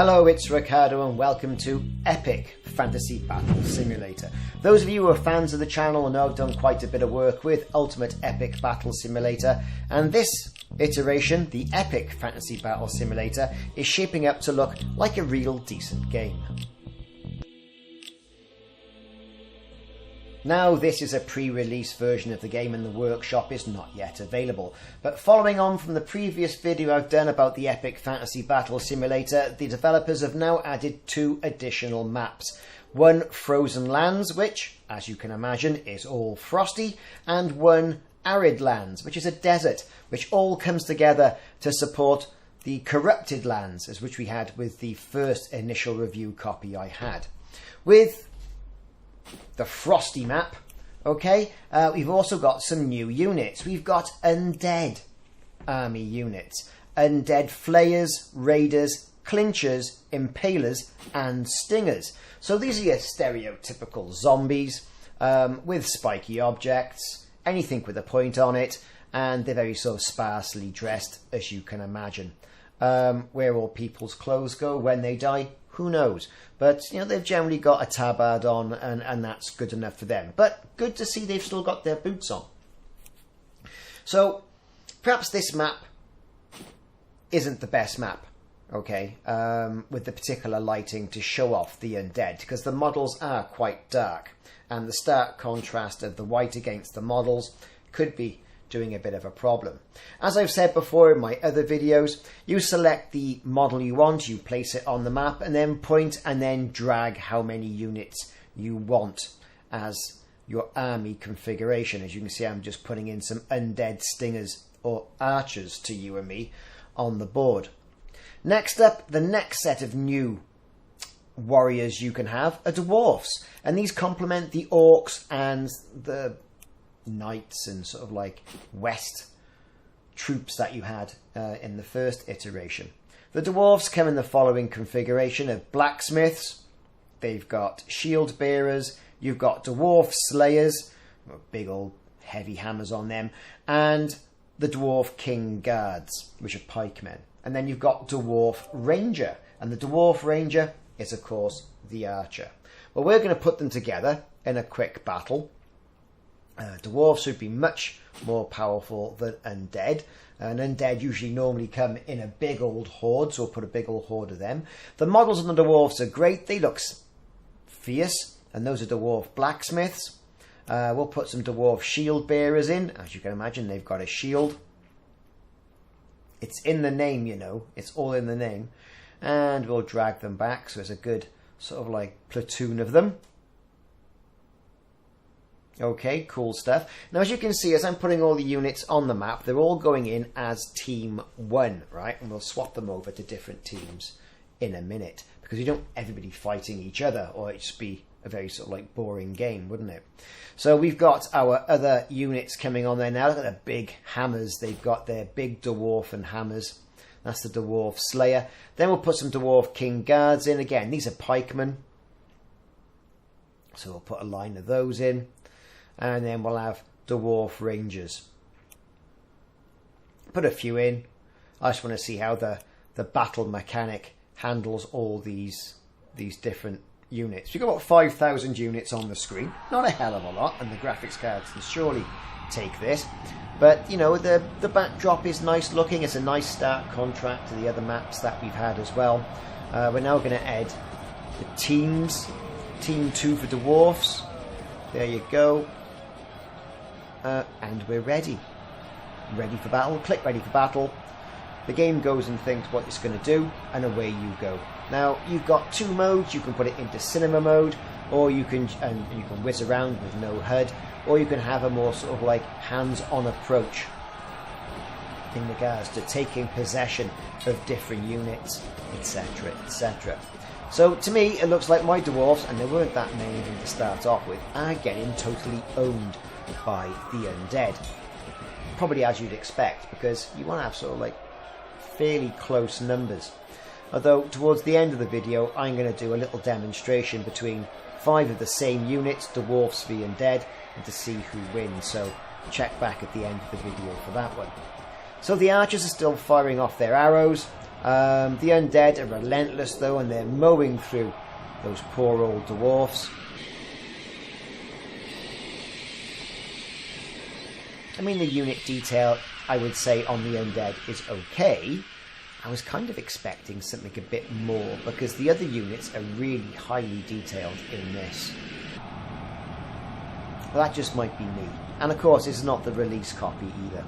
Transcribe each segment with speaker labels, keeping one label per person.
Speaker 1: Hello, it's Ricardo and welcome to Epic Fantasy Battle Simulator. Those of you who are fans of the channel will know I've done quite a bit of work with Ultimate Epic Battle Simulator, and this iteration, the Epic Fantasy Battle Simulator, is shaping up to look like a real decent game. Now, this is a pre-release version of the game and the workshop is not yet available. But following on from the previous video I've done about the Epic Fantasy Battle Simulator, the developers have now added 2 additional maps. One Frozen Lands, which, as you can imagine, is all frosty, and one Arid Lands, which is a desert, which all comes together to support the Corrupted Lands, as which we had with the first initial review copy I had. With the frosty map, okay, we've also got some new units. We've got undead army units, undead flayers, raiders, clinchers, impalers and stingers. So these are your stereotypical zombies with spiky objects, anything with a point on it, and they're very sort of sparsely dressed, as you can imagine. Where all people's clothes go when they die, who knows? But, you know, they've generally got a tabard on and that's good enough for them. But good to see they've still got their boots on. So, perhaps this map isn't the best map, okay, with the particular lighting to show off the undead, because the models are quite dark. And the stark contrast of the white against the models could be doing a bit of a problem. As I've said before in my other videos, you select the model you want, you place it on the map, and then point and then drag how many units you want as your army configuration. As you can see, I'm just putting in some undead stingers or archers to you and me on the board. Next up, the next set of new warriors you can have are dwarfs, and these complement the orcs and the knights and sort of like west troops that you had in the first iteration. The dwarves come in the following configuration of blacksmiths, they've got shield bearers, you've got dwarf slayers, big old heavy hammers on them, and the dwarf king guards, which are pikemen. And then you've got dwarf ranger, and the dwarf ranger is of course the archer. Well, we're going to put them together in a quick battle. Dwarves would be much more powerful than undead, and undead usually normally come in a big old horde, so we'll put a big old horde of them. The models on the dwarves are great, they look fierce, and those are dwarf blacksmiths. We'll put some dwarf shield bearers in. As you can imagine, they've got a shield. It's in the name, you know, it's all in the name. And we'll drag them back, so it's a good sort of like platoon of them. Okay, cool stuff. Now, as you can see, as I'm putting all the units on the map, they're all going in as Team 1, right? And we'll swap them over to different teams in a minute, because you don't want everybody fighting each other, or it'd just be a very sort of like boring game, wouldn't it? So we've got our other units coming on there now. Look at the big hammers. They've got their big dwarf hammers. That's the dwarf slayer. Then we'll put some dwarf king guards in. Again, these are pikemen. So we'll put a line of those in. And then we'll have dwarf rangers. Put a few in. I just want to see how the battle mechanic handles all these different units. We've got about 5,000 units on the screen. Not a hell of a lot, and the graphics cards can surely take this. But, you know, the backdrop is nice looking. It's a nice stark contrast to the other maps that we've had as well. We're now going to add the teams. Team 2 for dwarfs. There you go. And we're ready. Ready for battle. Click ready for battle. The game goes and thinks what it's going to do, and away you go. Now, you've got 2 modes. You can put it into cinema mode, or you can whiz around with no HUD, or you can have a more sort of like hands-on approach in regards to taking possession of different units, etc, etc. So to me, it looks like my dwarves, and there weren't that many of them to start off with, are getting totally owned by the undead. Probably as you'd expect, because you want to have sort of like fairly close numbers. Although towards the end of the video, I'm going to do a little demonstration between 5 of the same units, dwarfs v undead, and to see who wins. So check back at the end of the video for that one. So the archers are still firing off their arrows. The undead are relentless though, and they're mowing through those poor old dwarfs. I mean, the unit detail, I would say, on the undead is okay. I was kind of expecting something a bit more, because the other units are really highly detailed in this. Well, that just might be me. And of course, it's not the release copy either.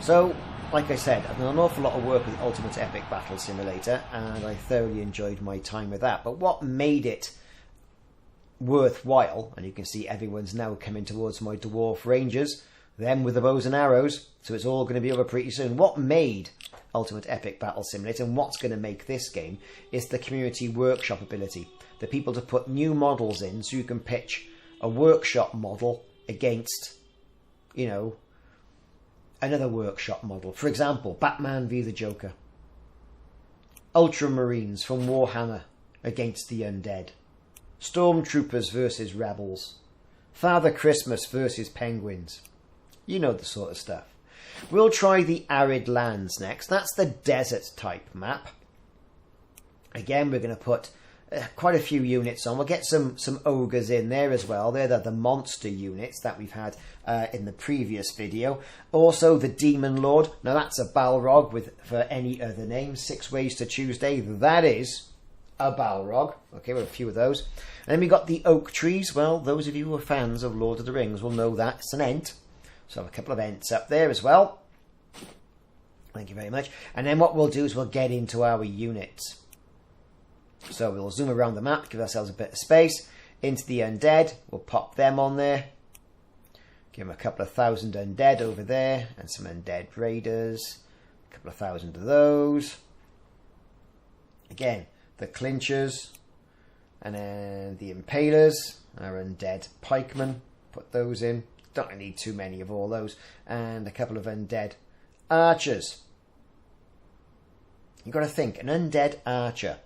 Speaker 1: So, like I said, I've done an awful lot of work with Ultimate Epic Battle Simulator, and I thoroughly enjoyed my time with that. But what made it worthwhile, and you can see everyone's now coming towards my dwarf rangers, them with the bows and arrows, so it's all going to be over pretty soon. What made Ultimate Epic Battle Simulator, and what's going to make this game, is the community workshop ability. The people to put new models in, so you can pitch a workshop model against, you know, another workshop model. For example, Batman v the Joker. Ultramarines from Warhammer against the Undead. Stormtroopers versus Rebels. Father Christmas versus Penguins. You know the sort of stuff. We'll try the Arid Lands next. That's the desert type map. Again, we're going to put quite a few units on. We'll get some ogres in there as well. They're the monster units that we've had in the previous video. Also, the Demon Lord. Now, that's a Balrog for any other name. 6 ways to Tuesday. That is a Balrog. Okay, we have a few of those. And then we got the oak trees. Well, those of you who are fans of Lord of the Rings will know that. It's an Ent. So I have a couple of Ents up there as well. Thank you very much. And then what we'll do is we'll get into our units. So we'll zoom around the map, give ourselves a bit of space. Into the undead, we'll pop them on there. Give them a couple of thousand undead over there, and some undead raiders. A couple of thousand of those. Again, the clinchers. And then the impalers, our undead pikemen. Put those in. Don't need too many of all those. And a couple of undead archers. You've got to think, an undead archer.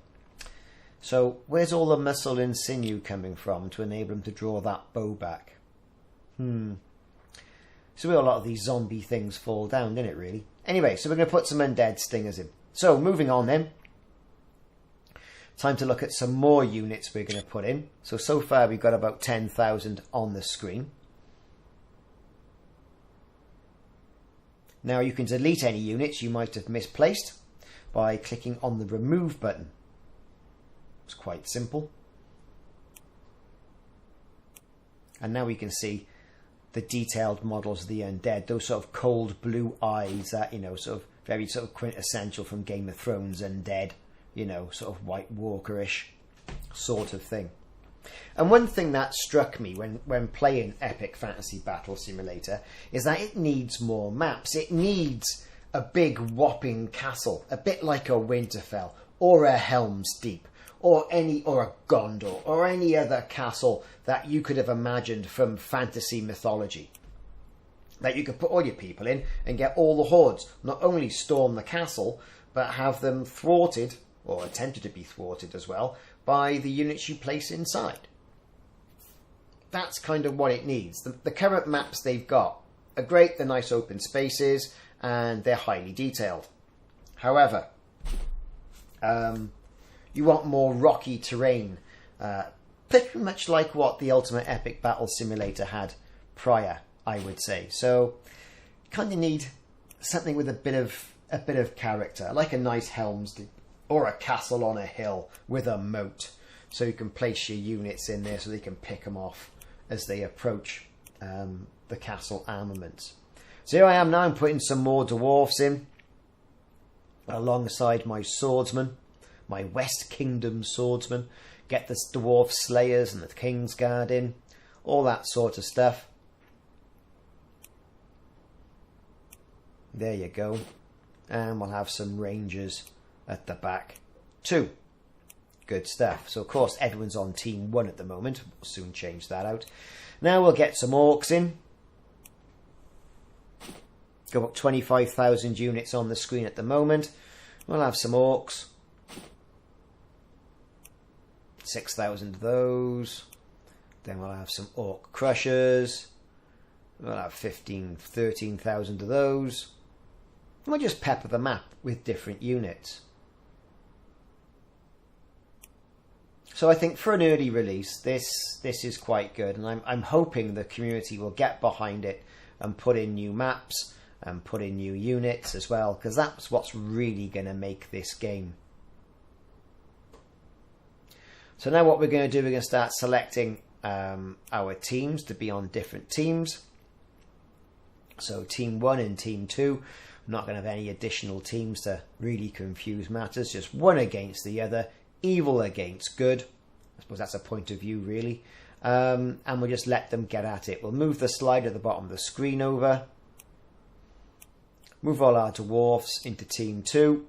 Speaker 1: So, where's all the muscle and sinew coming from to enable him to draw that bow back? So, a lot of these zombie things fall down, didn't it, really? Anyway, so we're going to put some undead stingers in. So, moving on then. Time to look at some more units we're going to put in. So far we've got about 10,000 on the screen. Now, you can delete any units you might have misplaced by clicking on the Remove button. It's quite simple. And now we can see the detailed models of the undead, those sort of cold blue eyes that, you know, sort of very sort of quintessential from Game of Thrones undead, you know, sort of White Walker-ish sort of thing. And one thing that struck me when playing Epic Fantasy Battle Simulator is that it needs more maps. It needs a big whopping castle, a bit like a Winterfell or a Helm's Deep, or a Gondor, or any other castle that you could have imagined from fantasy mythology. That you could put all your people in and get all the hordes, not only storm the castle, but have them thwarted, or attempted to be thwarted as well, by the units you place inside. That's kind of what it needs. The current maps they've got are great, they're nice open spaces, and they're highly detailed. However, you want more rocky terrain, pretty much like what the Ultimate Epic Battle Simulator had prior, I would say. So, kind of need something with a bit of character, like a nice Helm's Deep, or a castle on a hill with a moat, so you can place your units in there so they can pick them off as they approach the castle armaments. So here I am now. I'm putting some more dwarfs in alongside my swordsmen. My West Kingdom swordsmen, get the dwarf slayers and the Kingsguard in, all that sort of stuff. There you go. And we'll have some rangers at the back too. Good stuff. So of course everyone's on team 1 at the moment. We'll soon change that out. Now we'll get some orcs in. Got about 25,000 units on the screen at the moment. We'll have some orcs. 6,000 of those. Then we'll have some orc crushers. We'll have 13,000 of those. And we'll just pepper the map with different units. So I think for an early release, this is quite good, and I'm hoping the community will get behind it and put in new maps and put in new units as well, because that's what's really going to make this game. So now what we're going to do, we're going to start selecting our teams to be on different teams. So Team 1 and Team 2. I'm not going to have any additional teams to really confuse matters, just one against the other. Evil against good. I suppose that's a point of view, really. And we'll just let them get at it. We'll move the slide at the bottom of the screen over. Move all our dwarfs into Team 2.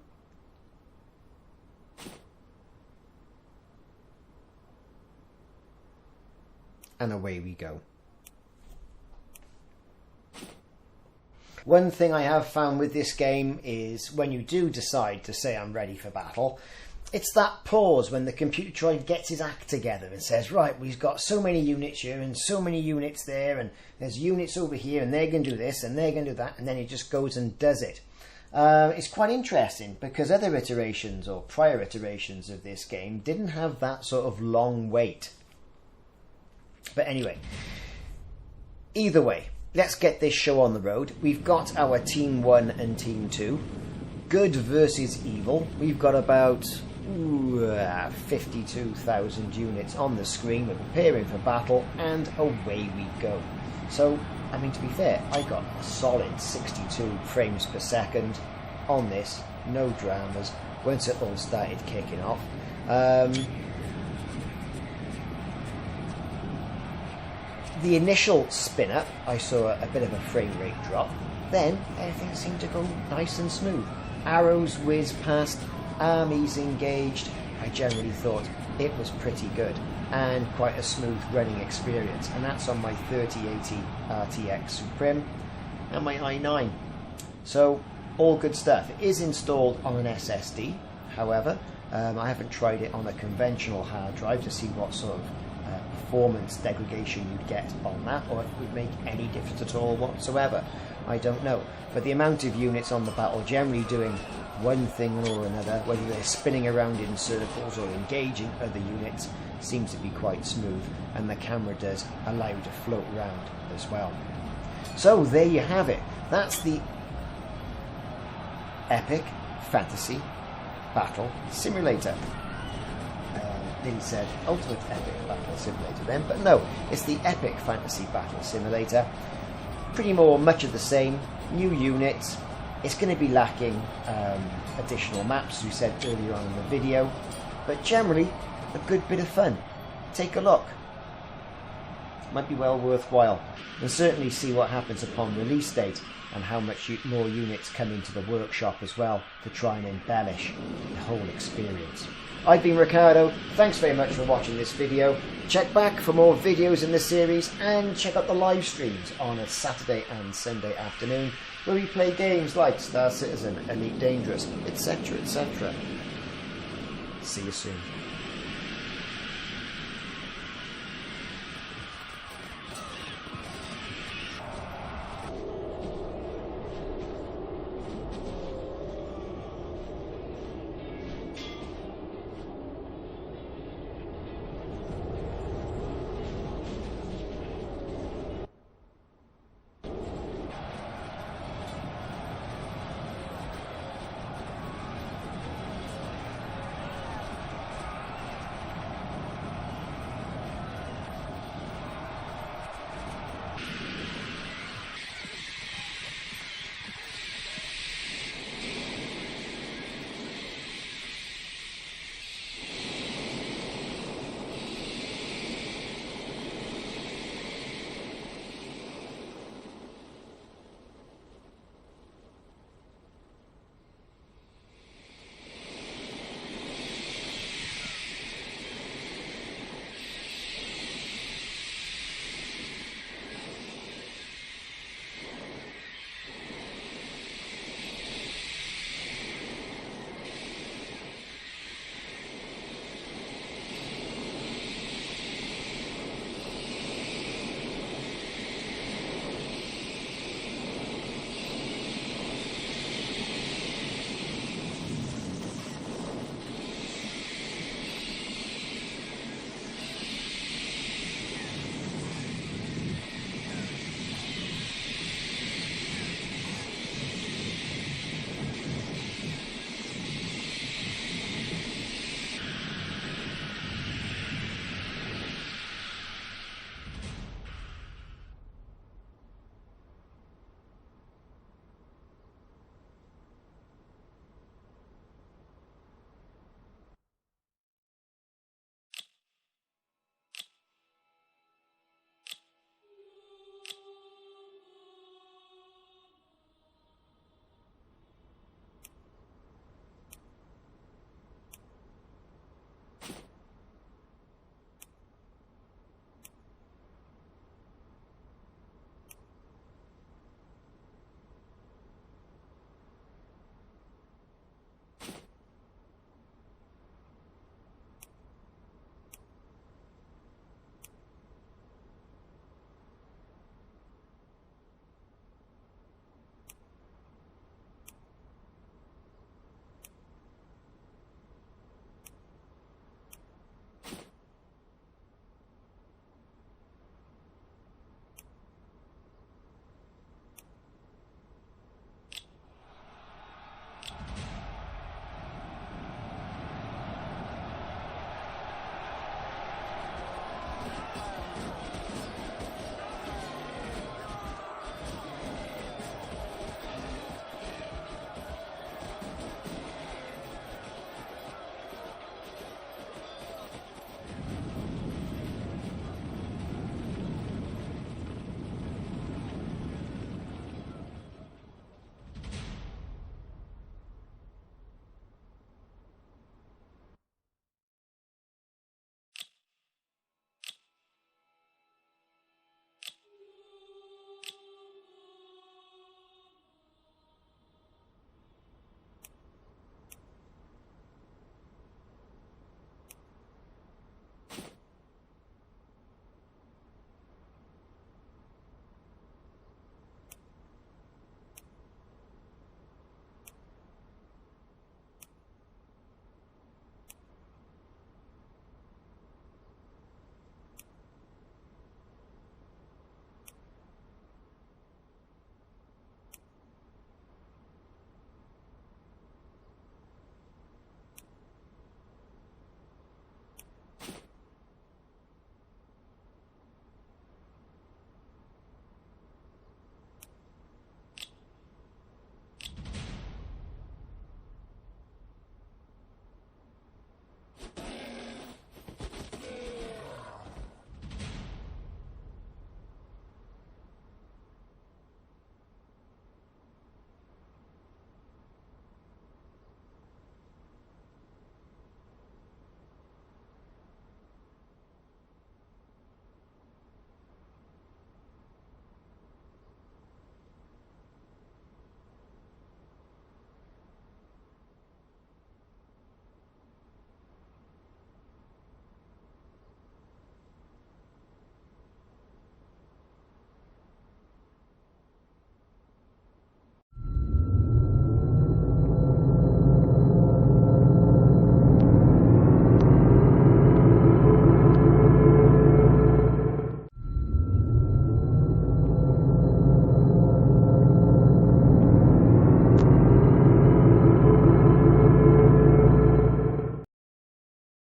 Speaker 1: And away we go. One thing I have found with this game is when you do decide to say I'm ready for battle, it's that pause when the computer droid gets his act together and says, right, we've got so many units here and so many units there, and there's units over here and they're going to do this and they're going to do that, and then he just goes and does it. It's quite interesting because other iterations or prior iterations of this game didn't have that sort of long wait. But anyway, either way, let's get this show on the road. We've got our Team 1 and Team 2. Good versus evil. We've got about 52,000 units on the screen. We're preparing for battle, and away we go. So, I mean, to be fair, I got a solid 62 frames per second on this. No dramas. Once it all started kicking off. The initial spin up, I saw a bit of a frame rate drop. Then everything seemed to go nice and smooth. Arrows whiz past, armies engaged. I generally thought it was pretty good and quite a smooth running experience. And that's on my 3080 RTX Supreme and my i9. So all good stuff. It is installed on an SSD, however. I haven't tried it on a conventional hard drive to see what sort of performance degradation you'd get on that, or if it would make any difference at all whatsoever. I don't know. But the amount of units on the battle generally doing one thing or another, whether they're spinning around in circles or engaging other units, seems to be quite smooth, and the camera does allow you to float around as well. So there you have it. That's the Epic Fantasy Battle Simulator. Nearly said Ultimate Epic Battle Simulator then, but no, it's the Epic Fantasy Battle Simulator. Pretty much of the same, new units. It's going to be lacking additional maps, as we said earlier on in the video, but generally a good bit of fun. Take a look. Might be well worthwhile. And certainly see what happens upon release date and how much more units come into the workshop as well to try and embellish the whole experience. I've been Ricardo. Thanks very much for watching this video. Check back for more videos in this series and check out the live streams on a Saturday and Sunday afternoon where we play games like Star Citizen, Elite Dangerous, etc., etc. See you soon.